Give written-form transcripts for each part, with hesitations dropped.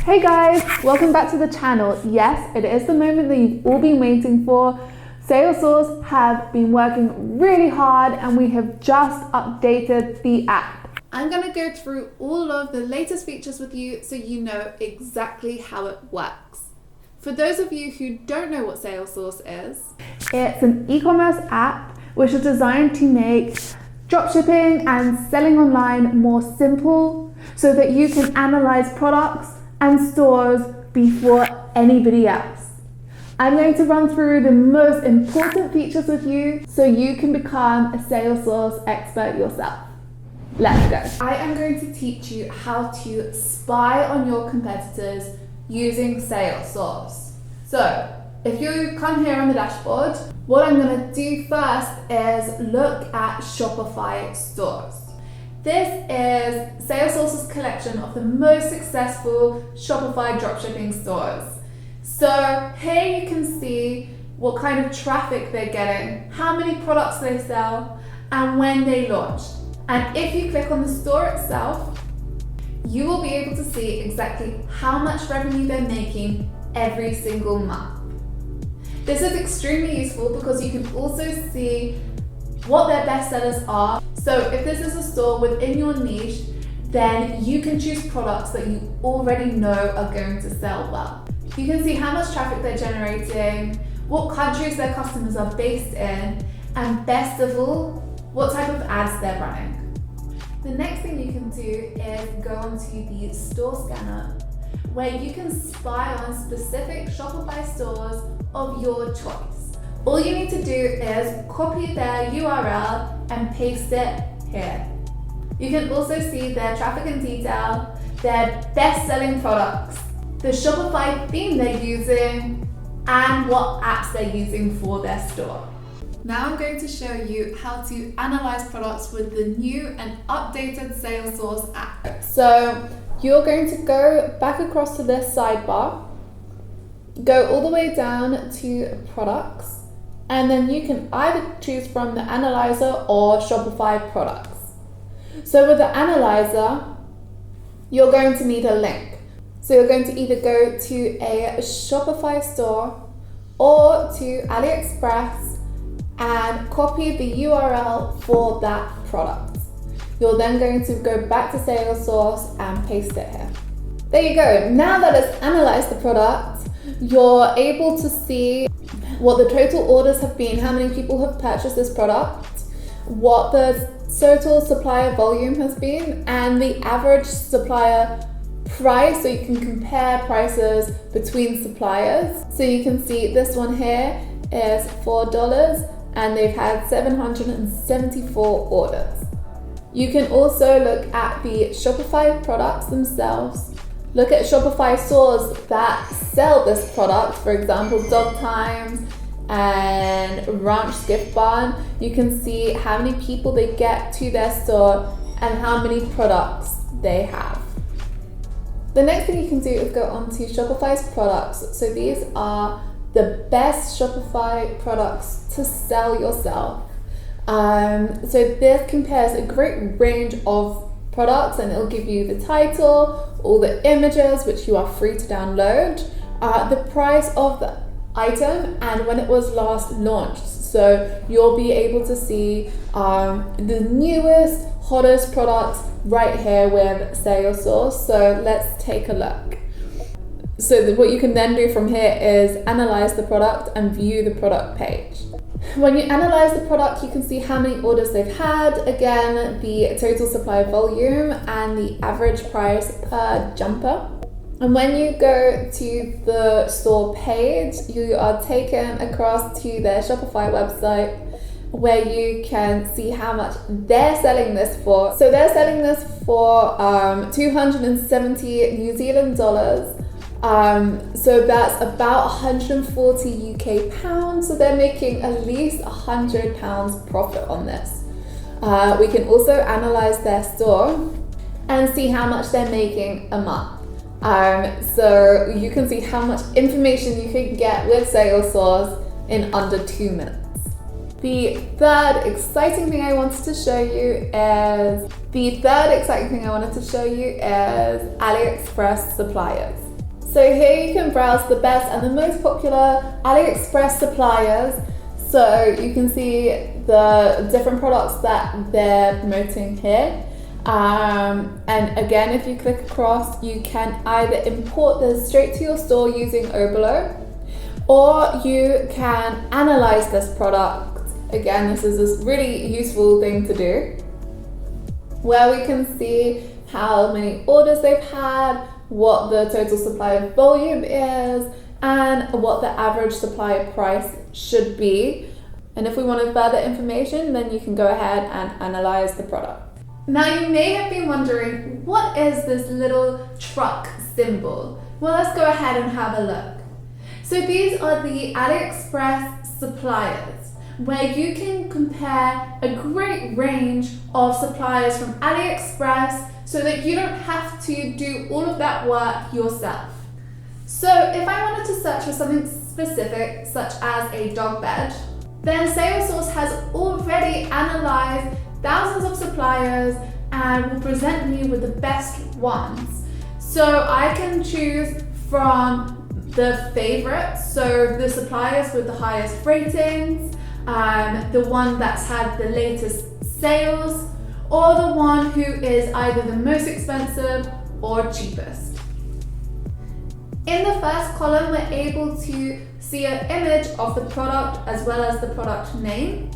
Hey guys, welcome back to the channel. Yes, it is the moment that you've all been waiting for. SaleSource have been working really hard and we have just updated the app. I'm going to go through all of the latest features with you so you know exactly how it works. For those of you who don't know what SaleSource is, it's an e-commerce app which is designed to make dropshipping and selling online more simple so that you can analyze products and stores before anybody else. I'm going to run through the most important features with you so you can become a SaleSource expert yourself. Let's go. I am going to teach you how to spy on your competitors using SaleSource. So, if you come here on the dashboard, what I'm going to do first is look at Shopify stores. This is SaleSource's collection of the most successful Shopify dropshipping stores. So here you can see what kind of traffic they're getting, how many products they sell, and when they launch. And if you click on the store itself, you will be able to see exactly how much revenue they're making every single month. This is extremely useful because you can also see what their best sellers are. So if this is a store within your niche, then you can choose products that you already know are going to sell well. You can see how much traffic they're generating, what countries their customers are based in, and best of all, what type of ads they're running. The next thing you can do is go onto the store scanner, where you can spy on specific Shopify stores of your choice. All you need to do is copy their URL and paste it here. You can also see their traffic in detail, their best-selling products, the Shopify theme they're using, and what apps they're using for their store. Now I'm going to show you how to analyze products with the new and updated SaleSource app. So you're going to go back across to this sidebar, go all the way down to products, and then you can either choose from the analyzer or Shopify products. So with the analyzer, you're going to need a link. So you're going to either go to a Shopify store or to AliExpress and copy the URL for that product. You're then going to go back to SaleSource and paste it here. There you go. Now that it's analyzed the product, you're able to see what the total orders have been, how many people have purchased this product, what the total supplier volume has been, and the average supplier price, so you can compare prices between suppliers. So you can see this one here is $4 and they've had 774 orders. You can also look at the Shopify products themselves. Look at Shopify stores that sell this product, for example, Dog Times and Ranch Gift Barn. You can see how many people they get to their store and how many products they have. The next thing you can do is go onto Shopify's products. So these are the best Shopify products to sell yourself. So this compares a great range of products and it'll give you the title, all the images which you are free to download, the price of the item and when it was last launched. So you'll be able to see the newest, hottest products right here with SaleSource. So let's take a look. So what you can then do from here is analyze the product and view the product page. When you analyze the product, you can see how many orders they've had, again, the total supply volume and the average price per jumper. And when you go to the store page, you are taken across to their Shopify website where you can see how much they're selling this for. So they're selling this for 270 New Zealand dollars. So that's about 140 UK pounds. So they're making at least £100 profit on this. We can also analyze their store and see how much they're making a month. So you can see how much information you can get with SaleSource in under 2 minutes. The third exciting thing I wanted to show you is AliExpress suppliers. So here you can browse the best and the most popular AliExpress suppliers. So you can see the different products that they're promoting here. And again, if you click across, you can either import this straight to your store using Oberlo, or you can analyze this product. Again, this is a really useful thing to do, where we can see how many orders they've had, what the total supplier volume is, and what the average supplier price should be. And if we wanted further information, then you can go ahead and analyze the product. Now you may have been wondering, what is this little truck symbol? Well, let's go ahead and have a look. So these are the AliExpress suppliers, where you can compare a great range of suppliers from AliExpress so that you don't have to do all of that work yourself. So if I wanted to search for something specific, such as a dog bed, then SaleSource has already analyzed thousands of suppliers and will present me with the best ones. So I can choose from the favorites, so the suppliers with the highest ratings, the one that's had the latest sales, or the one who is either the most expensive or cheapest. In the first column, we're able to see an image of the product as well as the product name.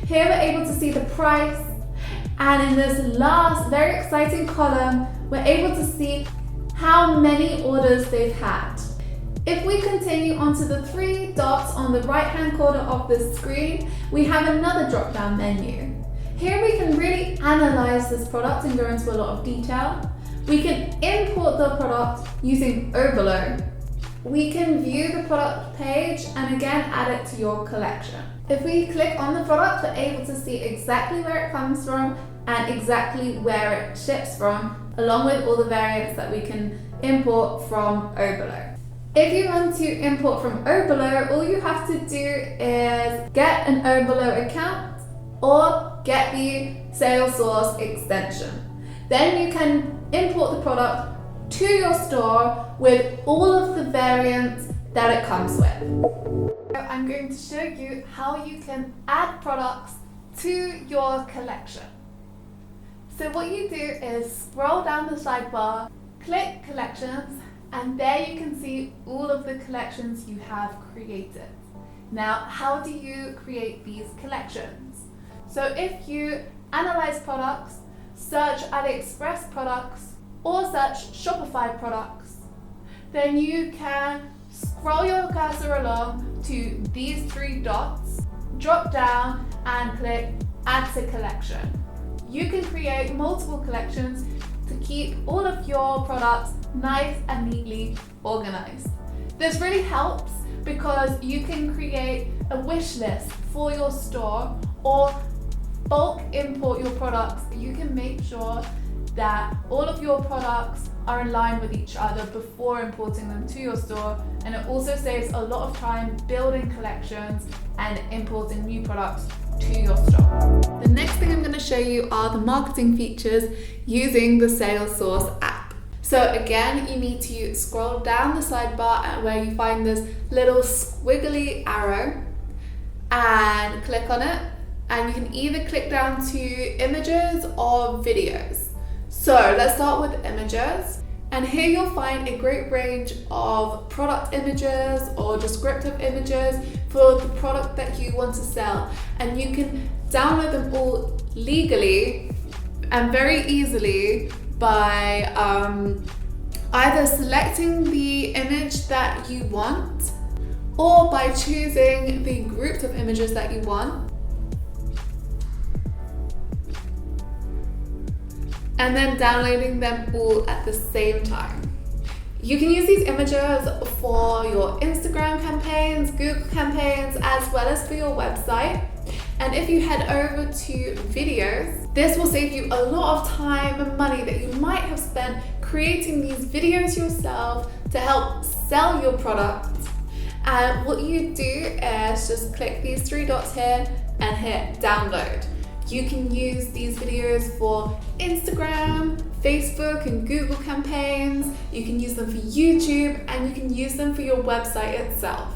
Here we're able to see the price, and in this last very exciting column, we're able to see how many orders they've had. If we continue onto the 3 dots on the right-hand corner of the screen, we have another drop-down menu. Here we can really analyze this product and go into a lot of detail. We can import the product using Oberlo. We can view the product page and again add it to your collection. If we click on the product, we're able to see exactly where it comes from and exactly where it ships from, along with all the variants that we can import from Oberlo. If you want to import from Oberlo, all you have to do is get an Oberlo account or get the SaleSource extension. Then you can import the product to your store with all of the variants that it comes with. I'm going to show you how you can add products to your collection. So what you do is scroll down the sidebar, click collections, and there you can see all of the collections you have created. Now, how do you create these collections? So if you analyze products, search AliExpress products, or search Shopify products, then you can scroll your cursor along to these 3 dots, drop down and click Add to Collection. You can create multiple collections to keep all of your products nice and neatly organized. This really helps because you can create a wish list for your store or bulk import your products. You can make sure that all of your products are in line with each other before importing them to your store, and it also saves a lot of time building collections and importing new products to your store. The next thing I'm going to show you are the marketing features using the SaleSource app. So again, you need to scroll down the sidebar where you find this little squiggly arrow and click on it, and you can either click down to images or videos. So let's start with images, and here you'll find a great range of product images or descriptive images for the product that you want to sell, and you can download them all legally and very easily by either selecting the image that you want or by choosing the groups of images that you want, and then downloading them all at the same time. You can use these images for your Instagram campaigns, Google campaigns, as well as for your website. And if you head over to videos, this will save you a lot of time and money that you might have spent creating these videos yourself to help sell your product. And what you do is just click these 3 dots here and hit download. You can use these videos for Instagram, Facebook and Google campaigns, you can use them for YouTube, and you can use them for your website itself.